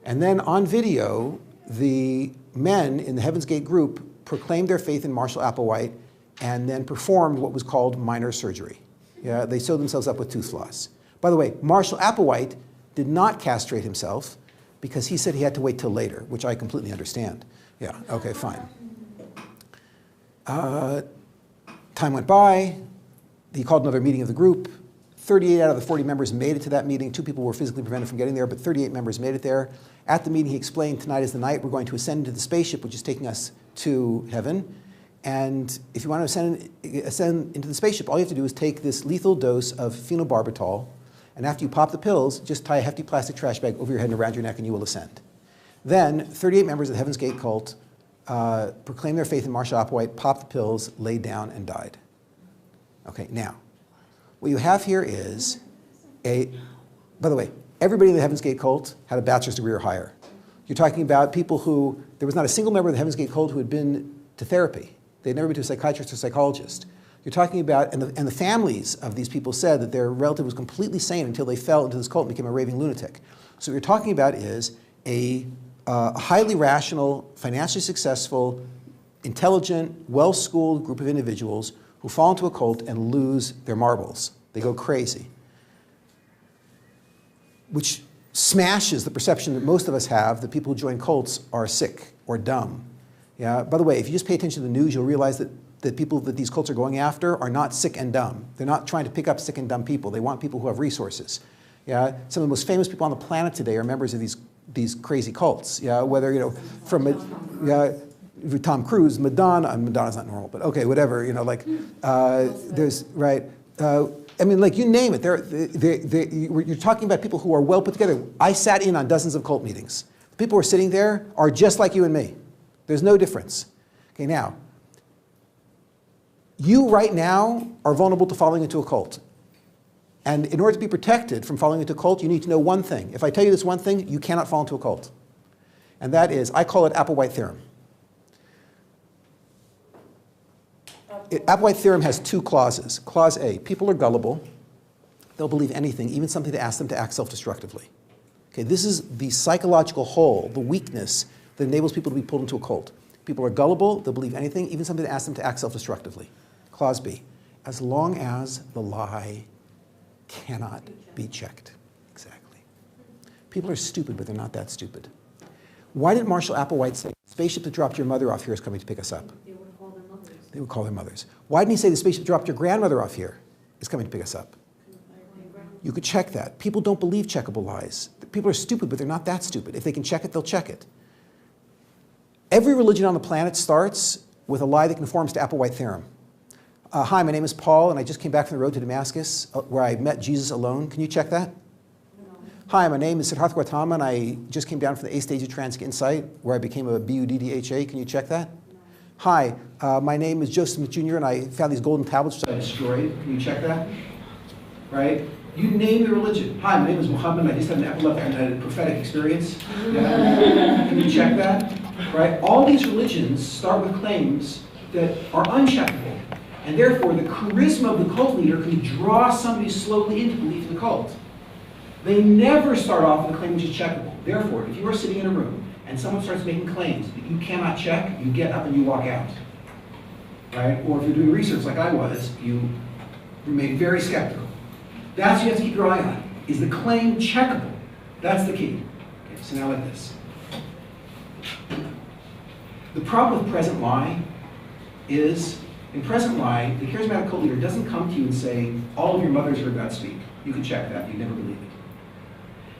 And then on video, the men in the Heaven's Gate group proclaimed their faith in Marshall Applewhite and then performed what was called minor surgery. Yeah, they sewed themselves up with tooth floss. By the way, Marshall Applewhite did not castrate himself because he said he had to wait till later, which I completely understand. Yeah, okay, fine. Time went by. He called another meeting of the group. 38 out of the 40 members made it to that meeting. 2 people were physically prevented from getting there, but 38 members made it there. At the meeting, he explained, tonight is the night we're going to ascend into the spaceship, which is taking us to heaven. And if you want to ascend into the spaceship, all you have to do is take this lethal dose of phenobarbital, and after you pop the pills, just tie a hefty plastic trash bag over your head and around your neck, and you will ascend. Then, 38 members of the Heaven's Gate cult proclaimed their faith in Marshall Applewhite, popped the pills, laid down, and died. Okay, now, what you have here is by the way, everybody in the Heaven's Gate cult had a bachelor's degree or higher. You're talking about people who, there was not a single member of the Heaven's Gate cult who had been to therapy. They'd never been to a psychiatrist or psychologist. You're talking about, and the families of these people said that their relative was completely sane until they fell into this cult and became a raving lunatic. So what you're talking about is a highly rational, financially successful, intelligent, well-schooled group of individuals who fall into a cult and lose their marbles. They go crazy. Which smashes the perception that most of us have that people who join cults are sick or dumb. Yeah? By the way, if you just pay attention to the news, you'll realize that people that these cults are going after are not sick and dumb. They're not trying to pick up sick and dumb people. They want people who have resources. Yeah? Some of the most famous people on the planet today are members of these crazy cults. Yeah? Whether, from Tom Cruise, Madonna's not normal, but okay, whatever, there's, right, you name it. You're talking about people who are well put together. I sat in on dozens of cult meetings. The people who are sitting there are just like you and me. There's no difference. Okay, now, you right now are vulnerable to falling into a cult. And in order to be protected from falling into a cult, you need to know one thing. If I tell you this one thing, you cannot fall into a cult. And that is, I call it Applewhite theorem. Applewhite theorem has 2 clauses. Clause A, people are gullible. They'll believe anything, even something that asks them to act self-destructively. Okay, this is the psychological hole, the weakness that enables people to be pulled into a cult. People are gullible, they'll believe anything, even something that asks them to act self-destructively. Clause B, as long as the lie cannot be checked. Exactly. People are stupid, but they're not that stupid. Why didn't Marshall Applewhite say, the spaceship that dropped your mother off here is coming to pick us up? They would call their mothers. Why didn't he say the spaceship dropped your grandmother off here is coming to pick us up? You could check that. People don't believe checkable lies. People are stupid, but they're not that stupid. If they can check it, they'll check it. Every religion on the planet starts with a lie that conforms to Applewhite theorem. Hi, my name is Paul, and I just came back from the road to Damascus, where I met Jesus alone. Can you check that? No. Hi, my name is Siddhartha Gautama, and I just came down from the 8th stage of Transic Insight, where I became a BUDDHA. Can you check that? Hi, my name is Joseph Smith Jr., and I found these golden tablets which I destroyed. Can you check that? Right? You name the religion. Hi, my name is Muhammad. I just had an epileptic and had a prophetic experience. Yeah. Can you check that? Right? All these religions start with claims that are uncheckable. And therefore, the charisma of the cult leader can draw somebody slowly into belief in the cult. They never start off with a claim which is checkable. Therefore, if you are sitting in a room and someone starts making claims that you cannot check, you get up and you walk out. Right? Or if you're doing research like I was, you remain very skeptical. That's what you have to keep your eye on. Is the claim checkable? That's the key. Okay, so now like this. The problem with present lie is, in present lie, the charismatic cult leader doesn't come to you and say, all of your mothers heard God speak. You can check that. You'd never believe it.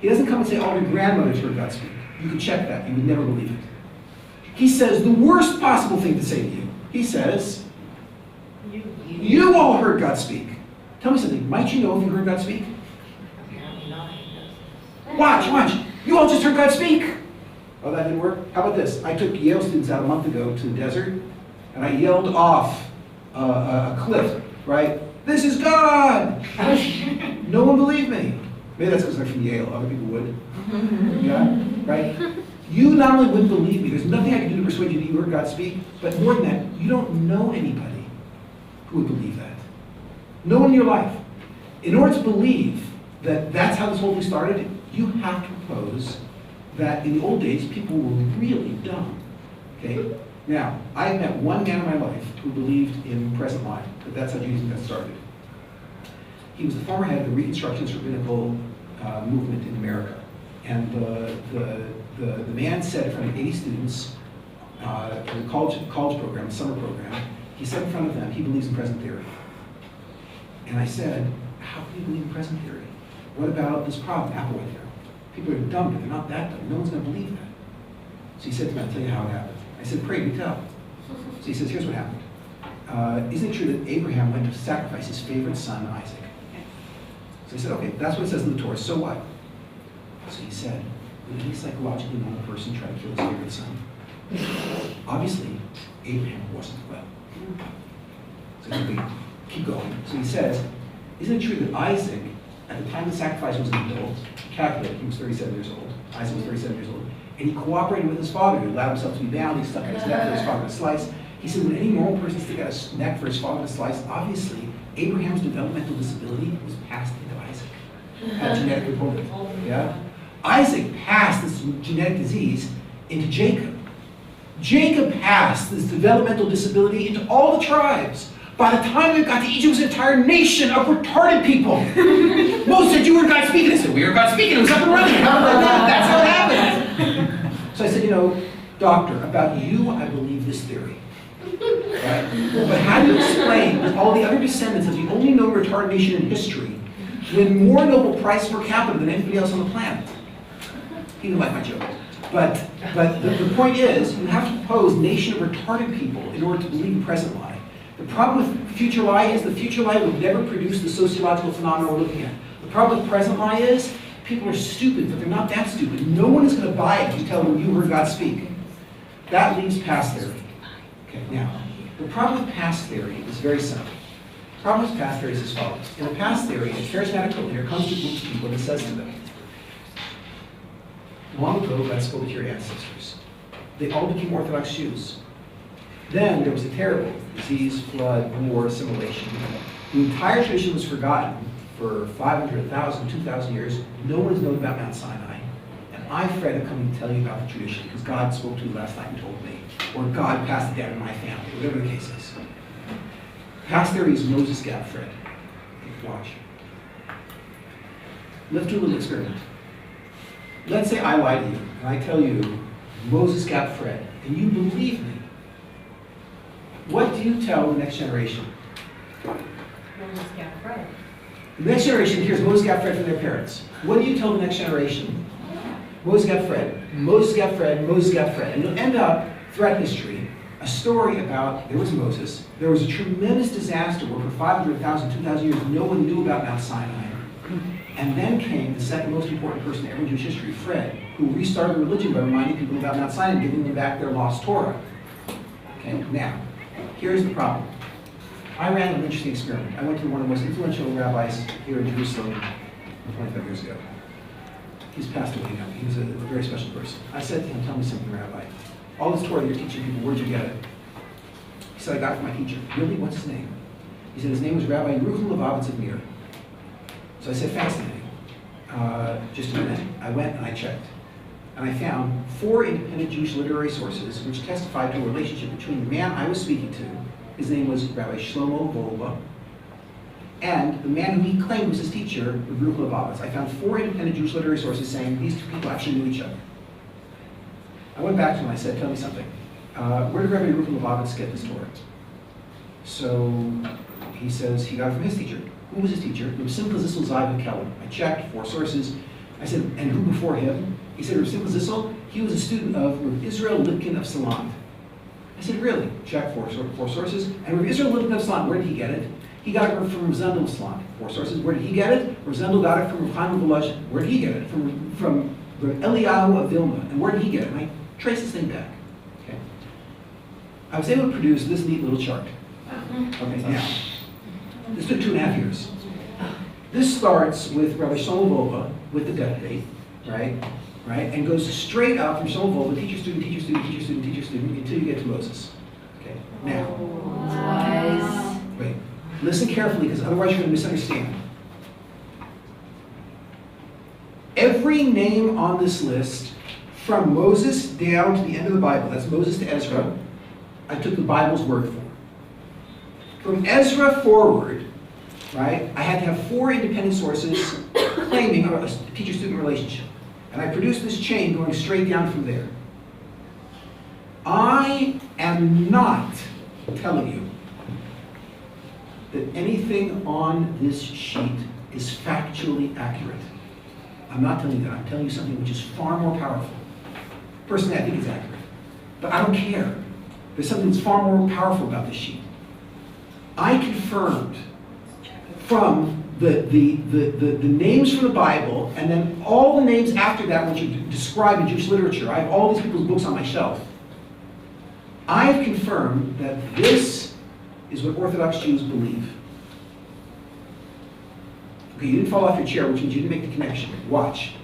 He doesn't come and say, all of your grandmothers heard God speak. You can check that. You would never believe it. He says the worst possible thing to say to you. He says, you all heard God speak. Tell me something. Might you know if you heard God speak? Watch. You all just heard God speak. Oh, that didn't work? How about this? I took Yale students out a month ago to the desert, and I yelled off a cliff, right? This is God! No one believed me. Maybe that's because I'm from Yale. Other people would. Yeah? Right? You not only wouldn't believe me, there's nothing I can do to persuade you that you heard God speak, but more than that, you don't know anybody who would believe that. No one in your life. In order to believe that that's how this whole thing started, you have to propose that in the old days, people were really dumb. Okay? Now, I've met one man in my life who believed in present lie, that that's how Judaism got started. He was the former head of the Reconstructionist rabbinical movement in America. And the man said in front of 80 students in a college program, a summer program, he said in front of them, he believes in present theory. And I said, how can you believe in present theory? What about this problem, Applewhite theorem? People are dumb, but they're not that dumb. No one's going to believe that. So he said to me, I'll tell you how it happened. I said, pray, do tell. So he says, here's what happened. Isn't it true that Abraham went to sacrifice his favorite son, Isaac? So he said, okay, that's what it says in the Torah, so what? So he said, would any psychologically normal person try to kill his favorite son? Obviously, Abraham wasn't well. So he said, keep going. So he says, isn't it true that Isaac, at the time the sacrifice was an adult, calculated, he was 37 years old, Isaac was 37 years old, and he cooperated with his father. He allowed himself to be bound, he stuck out his neck for his father to slice. He said, would any normal person stick out his neck for his father to slice? Obviously, Abraham's developmental disability was passed into Isaac. Had a genetic component. Yeah? Isaac passed this genetic disease into Jacob. Jacob passed this developmental disability into all the tribes. By the time we got to Egypt, it was an entire nation of retarded people. Moses said, you heard God speaking. I said, we heard God speaking. It was up and running. How about that? That's how it happened. So I said, you know, doctor, about you, I believe this theory. Right? But how do you explain that all the other descendants of the only known retarded nation in history win more Nobel Prize per capita than anybody else on the planet? He didn't like my joke. But the point is, you have to propose nation of retarded people in order to believe in present lie. The problem with future lie is the future lie would never produce the sociological phenomena we're looking at. The problem with present lie is people are stupid, but they're not that stupid. No one is going to buy it if you tell them you heard God speak. That leaves past theory. Okay, now, the problem with past theory is very simple. The problem with past theory is as follows. In a past theory, a charismatic cult leader comes to a group of people and says to them, long ago, God spoke to your ancestors. They all became Orthodox Jews. Then there was a terrible disease, flood, war, assimilation. The entire tradition was forgotten for 500, 1,000, 2,000 years. No one has known about Mount Sinai. And I, Fred, am coming to tell you about the tradition because God spoke to you last night and told me. Or God passed it down to my family, whatever the case is. Past theory is Moses gap, Fred. Watch. Let's do a little experiment. Let's say I lie to you, and I tell you, Moses gap Fred, and you believe me. What do you tell the next generation? Moses gap Fred. The next generation hears Moses gap Fred from their parents. What do you tell the next generation? Moses gap Fred, Moses gap Fred, Moses gap Fred. And you'll end up, throughout history, a story about, there was Moses, there was a tremendous disaster where for 500,000, 2,000 years, no one knew about Mount Sinai. And then came the second most important person ever in Jewish history, Fred, who restarted the religion by reminding people about Mount Sinai and giving them back their lost Torah. Okay, now, here's the problem. I ran an interesting experiment. I went to one of the most influential rabbis here in Jerusalem, 25 years ago. He's passed away now. He was a very special person. I said to him, tell me something, Rabbi. All this Torah that you're teaching people, where'd you get it? He said, I got it from my teacher. Really? What's his name? He said his name was Rabbi Lawrence Kelemen. So I said, fascinating. Just a minute. I went and I checked. And I found 4 independent Jewish literary sources which testified to a relationship between the man I was speaking to, his name was Rabbi Shlomo Volba, and the man who he claimed was his teacher, Rabbi Lawrence. I found 4 independent Jewish literary sources saying these 2 people actually knew each other. I went back to him and I said, tell me something. Where did Rabbi Lawrence get this Torah? So he says he got it from his teacher. Who was his teacher? Rabbi Lawrence Kelemen. I checked 4 sources. I said, and who before him? He said, Rabbi Lawrence, he was a student of Rabbi Israel Lipkin of Salant. I said, really? Check 4 sources. And Rabbi Israel Lipkin of Salant, where did he get it? He got it from Zendel of Salant. 4 sources. Where did he get it? Zendel got it from Rabbi Chaim of Volozhin. Where did he get it? From Rabbi Eliyahu of Vilna. And where did he get it? And I traced this thing back. Okay. I was able to produce this neat little chart. Okay, now, this took 2.5 years. This starts with Rabbi Shlomo with the death date, right? And goes straight up from Shlomo Volba, teacher, student, teacher, student, teacher, student, teacher, student, until you get to Moses. Okay, now. Wait, listen carefully, because otherwise you're going to misunderstand. Every name on this list, from Moses down to the end of the Bible, that's Moses to Ezra, I took the Bible's word for. From Ezra forward, right, I had to have 4 independent sources claiming a teacher-student relationship. And I produced this chain going straight down from there. I am not telling you that anything on this sheet is factually accurate. I'm not telling you that. I'm telling you something which is far more powerful. Personally, I think it's accurate. But I don't care. There's something that's far more powerful about this sheet. I confirmed from the names from the Bible, and then all the names after that which are described in Jewish literature. I have all these people's books on my shelf. I've confirmed that this is what Orthodox Jews believe. Okay, you didn't fall off your chair, which means you didn't make the connection. Watch.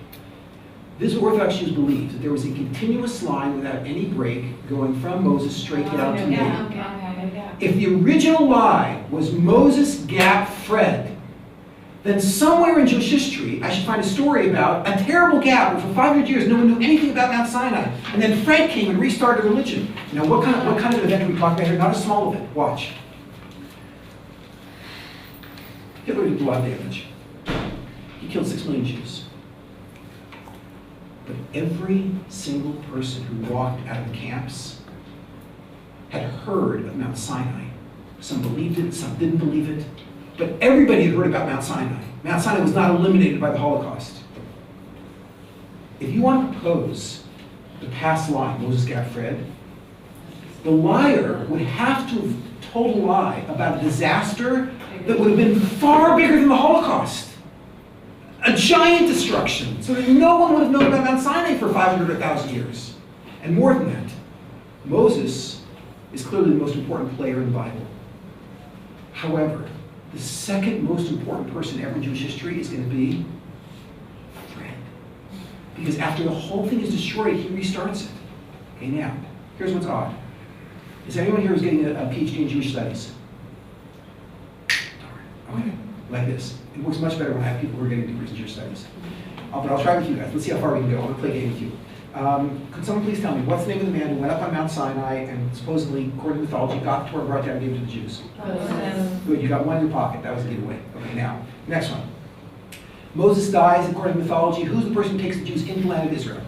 This is what Orthodox Jews believe, that there was a continuous line without any break going from Moses straight down to Noah. If the original lie was Moses, Gap, Fred, then somewhere in Jewish history, I should find a story about a terrible gap where for 500 years no one knew anything about Mount Sinai. And then Fred came and restarted religion. Now, what kind of event are we talking about here? Not a small event. Watch. Hitler did a lot of damage. He killed 6 million Jews. But every single person who walked out of the camps had heard of Mount Sinai. Some believed it, some didn't believe it. But everybody had heard about Mount Sinai. Mount Sinai was not eliminated by the Holocaust. If you want to propose the past lie, Moses, Gad, Fred, the liar would have to have told a lie about a disaster that would have been far bigger than the Holocaust. A giant destruction, so that no one would have known about Mount Sinai for 500 or 1,000 years. And more than that, Moses is clearly the most important player in the Bible. However, the second most important person ever in Jewish history is going to be Fred. Because after the whole thing is destroyed, he restarts it. Okay, now, here's what's odd. Is anyone here who's getting a PhD in Jewish studies? Okay, like this. It works much better when I have people who are getting degrees in Jewish studies. But I'll try with you guys. Let's see how far we can go. I'm going to play a game with you. Could someone please tell me, what's the name of the man who went up on Mount Sinai and supposedly, according to mythology, got the Torah, brought down and gave it to the Jews? Good, you got one in your pocket. That was a giveaway. Okay, now, next one. Moses dies, according to mythology. Who's the person who takes the Jews into the land of Israel?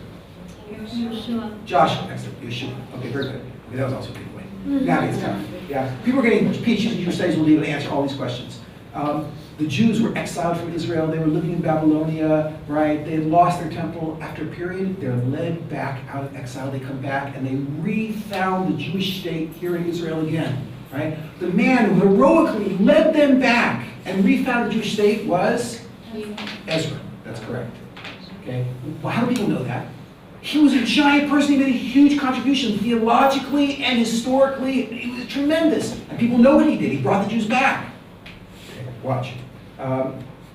Joshua. Excellent. Yeshua. Okay, very good. Okay, that was also a giveaway. Now it's tough. Yeah, people are getting PhDs in Jewish studies will be able to answer all these questions. The Jews were exiled from Israel. They were living in Babylonia, right? They had lost their temple. After a period, they're led back out of exile. They come back and they refound the Jewish state here in Israel again, right? The man who heroically led them back and refound the Jewish state was Ezra. That's correct. Okay. Well, how do people know that? He was a giant person. He made a huge contribution theologically and historically. It was tremendous. And people know what he did. He brought the Jews back. Okay, watch.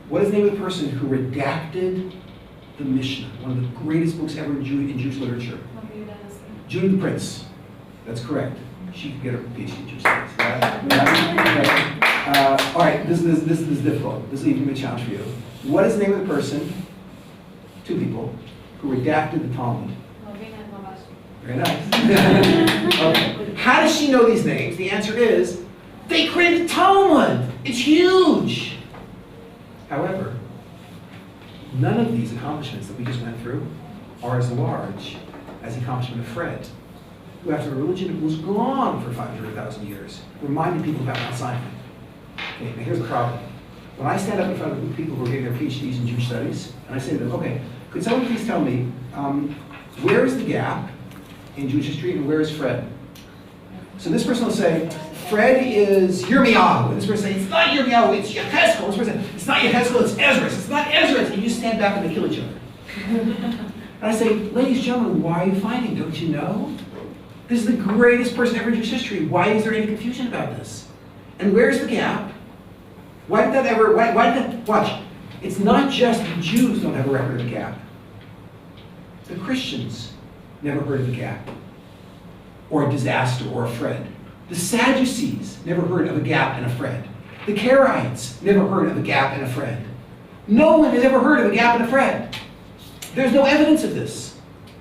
What is the name of the person who redacted the Mishnah, one of the greatest books ever in Jewish literature? Judy the Prince. That's correct. She could get her PhD in Jewish studies. All right, this is difficult. This is even a challenge for you. What is the name of the person, two people, who redacted the Talmud? Very nice. Okay. How does she know these names? The answer is, they created the Talmud. It's huge. However, none of these accomplishments that we just went through are as large as the accomplishment of Fred, who after a religion was gone for 500,000 years, reminded people about Mount Sinai. Okay, now here's the problem. When I stand up in front of people who are getting their PhDs in Jewish studies, and I say to them, okay, could someone please tell me, where is the gap in Jewish history and where is Fred? So this person will say, Fred is Yirmiyahu. And this person will say, it's not Yirmiyahu, it's Yechezkel. This person, it's not Yechezkel, it's Ezra. It's not Ezra. And you stand back and they kill each other. And I say, ladies and gentlemen, why are you fighting? Don't you know? This is the greatest person ever in Jewish history. Why is there any confusion about this? And where's the gap? Why did that, watch, it's not just the Jews don't have a record of the gap. The Christians never heard of a gap, or a disaster, or a Fred. The Sadducees never heard of a gap and a Fred. The Karaites never heard of a gap and a Fred. No one has ever heard of a gap and a Fred. There's no evidence of this.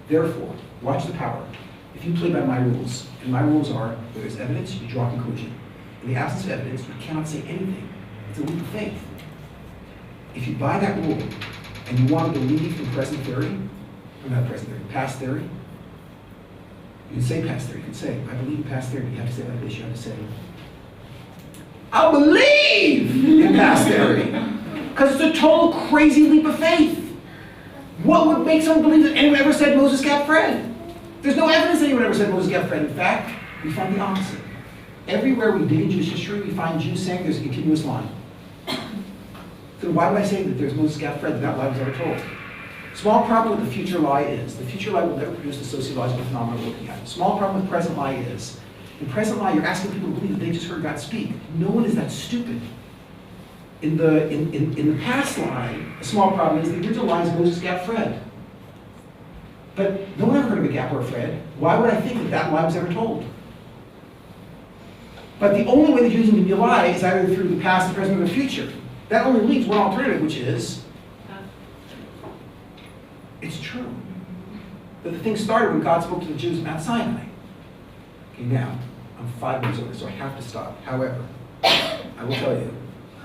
Therefore, watch the power. If you play by my rules, and my rules are, where there's evidence, you draw a conclusion. In the absence of evidence, you cannot say anything. It's a leap of faith. If you buy that rule, and you want to believe in present theory, or not present theory, past theory, you can say past theory. You can say, I believe in past theory. You have to say it like this. You have to say, I'll believe in past theory. Because it's a total crazy leap of faith. What would make someone believe that anyone ever said Moses got Fred? There's no evidence that anyone ever said Moses got Fred. In fact, we find the opposite. Everywhere we dig in Jewish history, we find Jews saying there's a continuous line. So why would I say that there's Moses got Fred? That lie was never told. Small problem with the future lie is, the future lie will never produce the sociological phenomenon we're looking at. Small problem with present lie is, in present lie, you're asking people to believe that they just heard God speak. No one is that stupid. In the past lie, a small problem is the original lie is Moses got Fred. But no one ever heard of a gap or a Fred. Why would I think that that lie was ever told? But the only way that Jews can be a lie is either through the past, the present, or the future. That only leaves one alternative, which is, it's true. That the thing started when God spoke to the Jews at Mount Sinai. Okay, now, I'm 5 minutes over, so I have to stop. However, I will tell you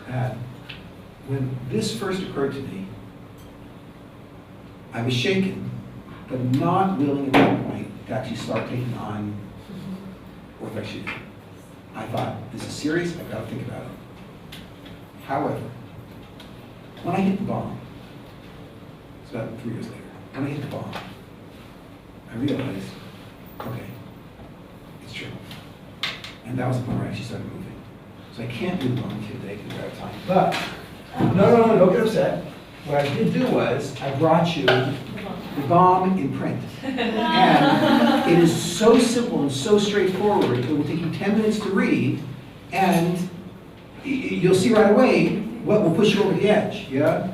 that when this first occurred to me, I was shaken, but not willing at that point to actually start taking on Orthodox Judaism. I thought, this is serious, I've got to think about it. However, when I hit the bomb, it's about 3 years later, when I hit the bomb, I realized, okay, it's true. And that was the point where I actually started moving. So I can't do the bomb today because we're out of time. But, no, don't get upset. What I did do was, I brought you the bomb in print. And it is so simple and so straightforward, it will take you 10 minutes to read, and you'll see right away what will push you over the edge, yeah?